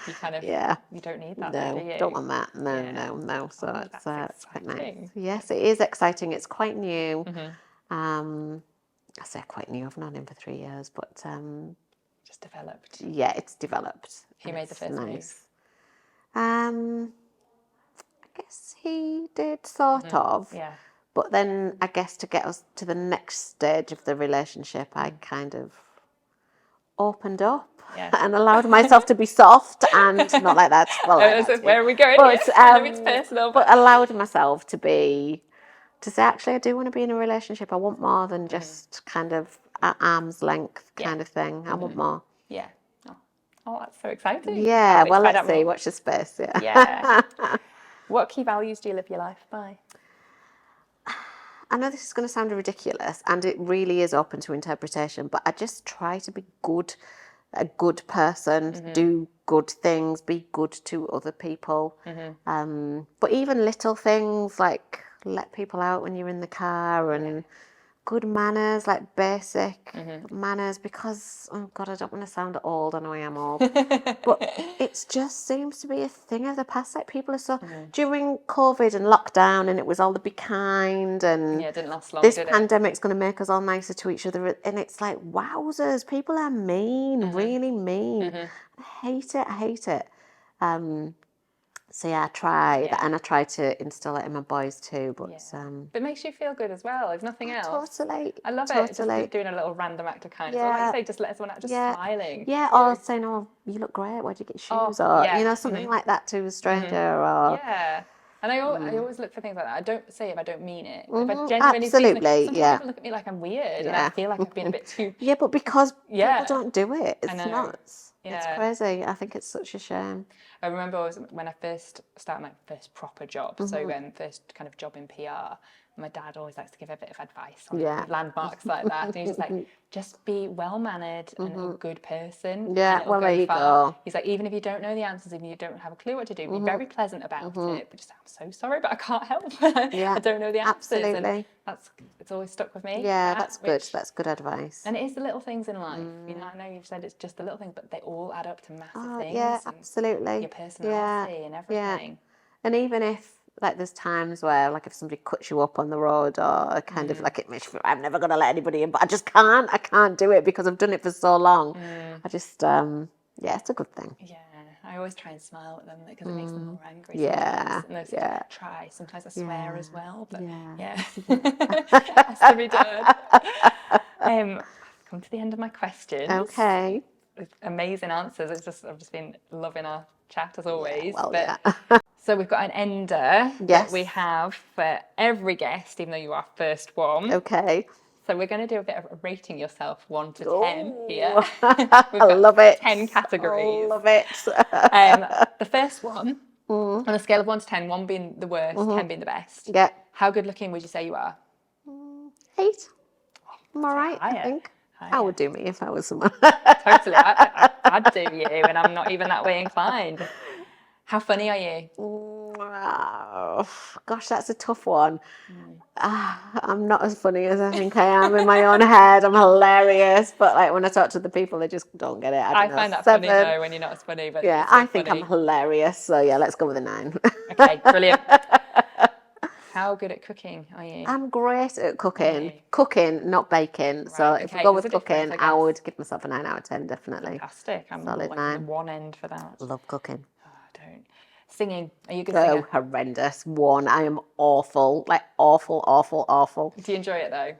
you kind of you don't need that. No, do you? don't want that. No. So it's quite nice. exciting. Yes, it is exciting. It's quite new. I say quite new. I've known him for 3 years, but Just developed. Yeah, it's developed. Who made the first move? I guess he did, sort of. Yeah. But then I guess to get us to the next stage of the relationship, I kind of opened up and allowed myself to be soft and not like that. Well, where are we going? But, I know it's personal, but allowed myself to say, actually, I do want to be in a relationship. I want more than just kind of at arm's length kind of thing. I want more. Yeah. Oh, that's so exciting. Yeah, well, let's see. Watch the space. Yeah. What key values do you live your life by? I know this is going to sound ridiculous, and it really is open to interpretation, but I just try to be a good person, do good things, be good to other people. But even little things like let people out when you're in the car, and good manners, like basic manners, because, oh God, I don't want to sound old. I know I am old. But it just seems to be a thing of the past. Like, people are so... During COVID and lockdown, and it was all the be kind, and it didn't last long, this did it? pandemic's going to make us all nicer to each other. And it's like, wowzers, people are mean, really mean. I hate it. So yeah, I try that, and I try to instill it in my boys too. But it makes you feel good as well, if nothing else. Totally. I love it. Just doing a little random act of kindness. Or like you say, just let someone out, just smiling. Yeah, or saying, "Oh, you look great. Where'd you get your shoes?" Or something like that to a stranger. Or and I always look for things like that. I don't say if I don't mean it. If I genuinely see something, sometimes people look at me like I'm weird, and I feel like I've been a bit too. Yeah, but because people don't do it, it's nuts. Yeah. It's crazy. I think it's such a shame. I remember when I first started my first proper job, so first kind of job in PR, my dad always likes to give a bit of advice on landmarks like that. And he's just like, just be well-mannered and a good person. Yeah, well, there you go. He's like, even if you don't know the answers, if you don't have a clue what to do, be very pleasant about it. But just, I'm so sorry, but I can't help. I don't know the answers. Absolutely. And it's always stuck with me. Yeah, that's good. That's good advice. And it is the little things in life. You know, I know you've said it's just the little things, but they all add up to massive things. Yeah, absolutely. Your personality and everything. Yeah. And even if, like, there's times where, like, if somebody cuts you up on the road, or kind of like, it makes you feel, I'm never going to let anybody in, but I just can't. I can't do it because I've done it for so long. I just, it's a good thing. Yeah. I always try and smile at them because it makes them more angry sometimes. Yeah. Try. Sometimes I swear as well, but it has to be done. I've come to the end of my questions. Okay. With amazing answers. I've just been loving our chat as always. Yeah, So we've got an ender that we have for every guest, even though you are first one. Okay. So we're going to do a bit of rating yourself 1 to 10 here. I love it. 10 categories. I love it. The first one, on a scale of 1 to 10, 1 being the worst, 10 being the best. Yeah. How good looking would you say you are? 8. I'm all right, I think. I would do me if I was someone. Totally. I'd do you, and I'm not even that way inclined. How funny are you? Oh, gosh, that's a tough one. I'm not as funny as I think I am in my own head. I'm hilarious, but like when I talk to the people, they just don't get it. I find that funny though when you're not as funny. But yeah, I think I'm hilarious. So yeah, let's go with a 9. Okay, brilliant. How good at cooking are you? I'm great at cooking. Cooking, not baking. Right, so if we go with cooking, I would give myself a 9 out of 10, definitely. Fantastic. I'm solid like 9. The one end for that. Love cooking. Oh, I don't. Singing. Are you a good singer? Oh, horrendous. 1. I am awful. Like awful. Do you enjoy it though?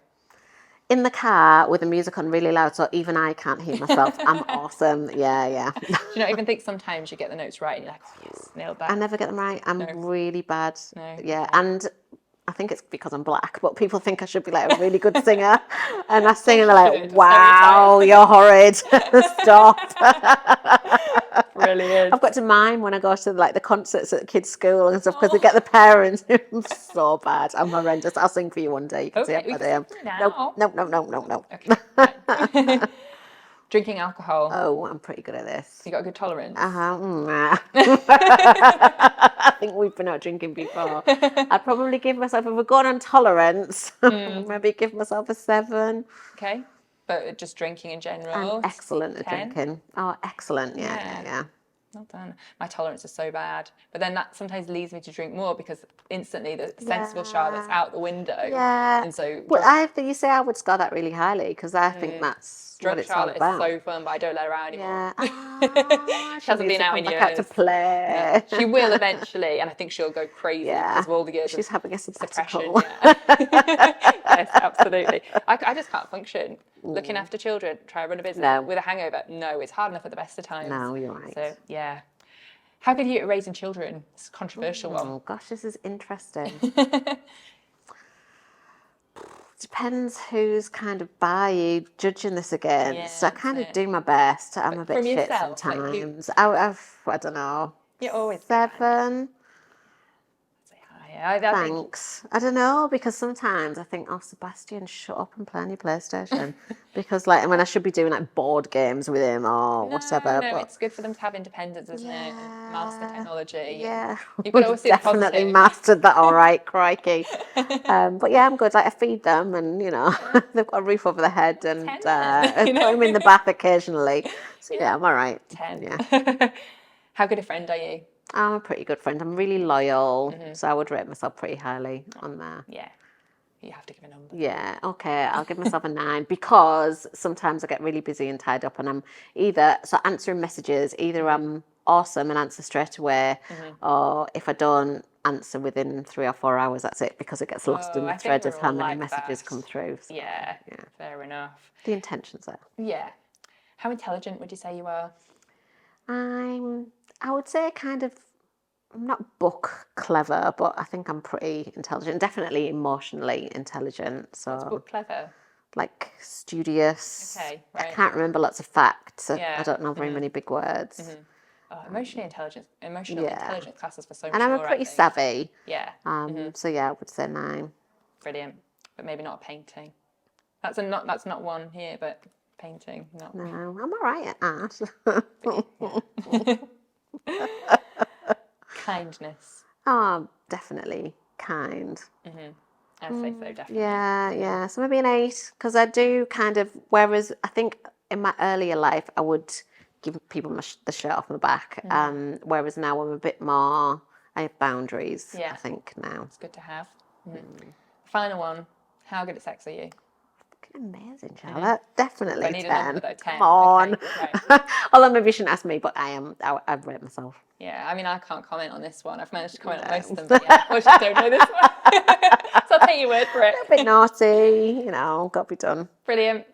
In the car with the music on really loud, so even I can't hear myself. I'm awesome. Yeah. Do you not even think sometimes you get the notes right and you're like, oh yes, nailed that? I never get them right. I'm really bad. No. Yeah, and I think it's because I'm black, but people think I should be like a really good singer. And I sing and they're like, wow, you're horrid. Stop. Brilliant. I've got to mime when I go to like the concerts at the kids' school and stuff because they get the parents. I'm so bad. I'm horrendous. I'll sing for you one day. You can see how bad I am. No. Okay. Drinking alcohol. Oh, I'm pretty good at this. You got a good tolerance? I think we've been out drinking before. I'd probably give myself, if we're going on tolerance, maybe give myself a 7. Okay. But just drinking in general? I'm excellent at drinking. Oh, excellent. Yeah. Well done. My tolerance is so bad. But then that sometimes leads me to drink more because instantly the sensible Charlotte's out the window. Yeah. And so Well, you say I would score that really highly because I think that's drunk what it's Charlotte all about. is so fun, but I don't let her out anymore. Yeah. She hasn't been out in years. Back out to play. No. She will eventually, and I think she'll go crazy because of all the years She's of having a suppression. sabbatical. Yes, absolutely. I just can't function. Looking after children, try to run a business with a hangover. No, it's hard enough at the best of times. No, you're right. So, yeah. How good are you at raising children? It's a controversial one. Oh, gosh, this is interesting. Depends who's kind of by you judging this against. I kind of do my best. I'm a bit shit sometimes. I don't know. You're always 7. I Thanks. I don't know, because sometimes I think, oh, Sebastian, shut up and play on your PlayStation. Because when I should be doing board games with him or whatever. No, but it's good for them to have independence, isn't it? Master technology. Yeah. You can always see definitely mastered that all right, crikey. But yeah, I'm good. I feed them and, they've got a roof over their head and put them in the bath occasionally. So yeah, I'm all right. 10. Yeah. How good a friend are you? I'm a pretty good friend. I'm really loyal, so I would rate myself pretty highly on there. Yeah, you have to give a number. Yeah, okay, I'll give myself a 9 because sometimes I get really busy and tied up and I'm answering messages, either I'm awesome and answer straight away, or if I don't answer within 3 or 4 hours, that's it, because it gets lost in the thread of how many messages come through. So, yeah, fair enough. The intention's there. Yeah. How intelligent would you say you are? I would say I'm not book clever, but I think I'm pretty intelligent, definitely emotionally intelligent. So what's book clever? Like studious. Okay, right. I can't remember lots of facts. I don't know very many big words. Oh, emotional intelligence classes for so much and I'm more, pretty savvy. Yeah. So yeah, I would say 9. Brilliant, but maybe not a painting. That's not one here, but painting. Not. No, I'm all right at art. Kindness. Oh, definitely kind. I'd say so, definitely. Yeah. So maybe an 8, because I do whereas I think in my earlier life I would give people the shirt off my back, whereas now I'm a bit more, I have boundaries, I think now. It's good to have. Final one, how good at sex are you? Amazing, Charlotte. Definitely I need 10. a number though, 10. Come on. Okay, right. Although maybe you shouldn't ask me, but I rate myself. Yeah, I mean, I can't comment on this one. I've managed to comment on most of them, but yeah, unfortunately, I don't know this one. So I'll take your word for it. A bit naughty, got to be done. Brilliant.